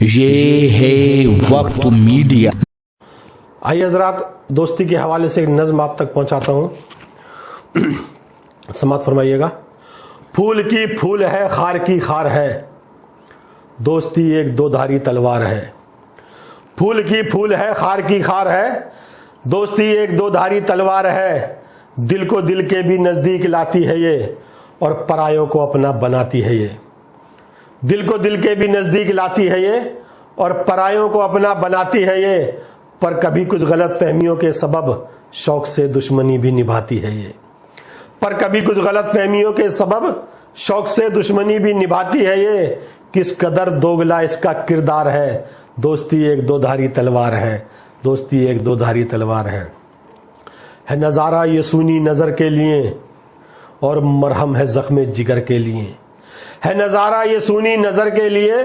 ये है वक्त मीडिया। आइए हजरात, दोस्ती के हवाले से एक नज़्म आप तक पहुंचाता हूं। समात फरमाइएगा। फूल की फूल है, खार की खार है, दोस्ती एक दो धारी तलवार है। फूल की फूल है, खार की खार है, दोस्ती एक दो धारी तलवार है। दिल को दिल के भी नजदीक लाती है ये, और परायों को अपना बनाती है ये। दिल को दिल के भी नजदीक लाती है ये, और परायों को अपना बनाती है ये। पर कभी कुछ गलत फहमियों के सबब शौक से दुश्मनी भी निभाती है ये। पर कभी कुछ गलत फहमियों के सबब शौक से दुश्मनी भी निभाती है ये। किस कदर दोगला इसका किरदार है, दोस्ती एक दो धारी तलवार है, दोस्ती एक दो धारी तलवार है नजारा ये सूनी नजर के लिए, और मरहम है जख्म जिगर के लिए। है नजारा ये सूनी नजर के लिए,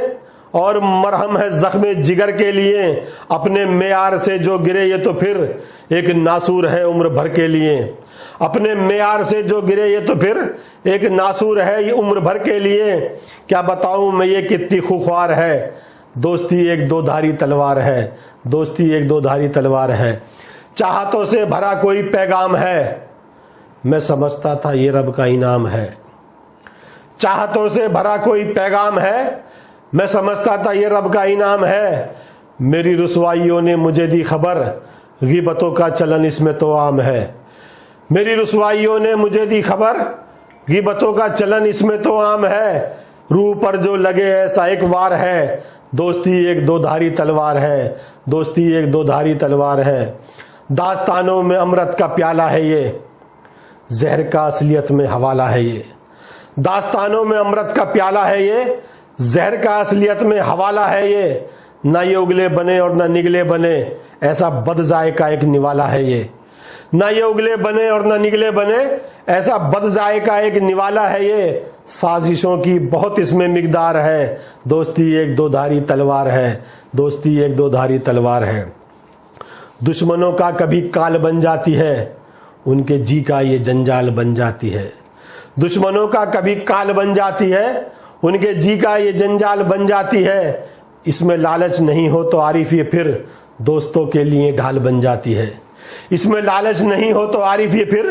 और मरहम है जख्म जिगर के लिए। अपने मेयार से जो गिरे ये तो फिर एक नासूर है उम्र भर के लिए। अपने मेयार से जो गिरे ये तो फिर एक नासूर है ये उम्र भर के लिए। क्या बताऊं मैं ये कितनी खुख्वार है, दोस्ती एक दो धारी तलवार है, दोस्ती एक दो धारी तलवार है। चाहतों से भरा कोई पैगाम है, मैं समझता था ये रब का इनाम है। चाहतों से भरा कोई पैगाम है, मैं समझता था ये रब का इनाम है। मेरी रुसवाइयों ने मुझे दी खबर, ग़ीबतों का चलन इसमें तो आम है। मेरी रुसवाइयों ने मुझे दी खबर, ग़ीबतों का चलन इसमें तो आम है। रूह पर जो लगे ऐसा एक वार है, दोस्ती एक दो धारी तलवार है, दोस्ती एक दो धारी तलवार है। दास्तानों में अमृत का प्याला है ये, जहर का असलियत में हवाला है ये। दास्तानों में अमृत का प्याला है ये, जहर का असलियत में हवाला है ये। ना ये उगले बने और ना निगले बने, ऐसा बद जायका एक निवाला है ये। ना ये उगले बने और ना निगले बने, ऐसा बद जायका एक निवाला है ये। साजिशों की बहुत इसमें मिकदार है, दोस्ती एक दो धारी तलवार है, दोस्ती एक दो धारी तलवार है। दुश्मनों का कभी काल बन जाती है, उनके जी का ये जंजाल बन जाती है। दुश्मनों का कभी काल बन जाती है, उनके जी का ये जंजाल बन जाती है। इसमें लालच नहीं हो तो आरिफ ये फिर दोस्तों के लिए ढाल बन जाती है। इसमें लालच नहीं हो तो आरिफ ये फिर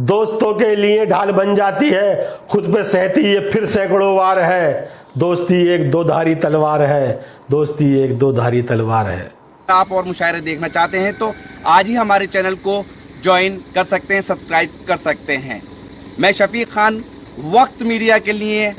दोस्तों के लिए ढाल बन जाती है। खुद पे सहती ये फिर सैकड़ों वार है, दोस्ती एक दो धारी तलवार है, दोस्ती एक दो धारी तलवार है। आप और मुशायरे देखना चाहते हैं तो आज ही हमारे चैनल को ज्वाइन कर सकते हैं, सब्सक्राइब कर सकते हैं। मैं शफीक खान, वक्त मीडिया के लिए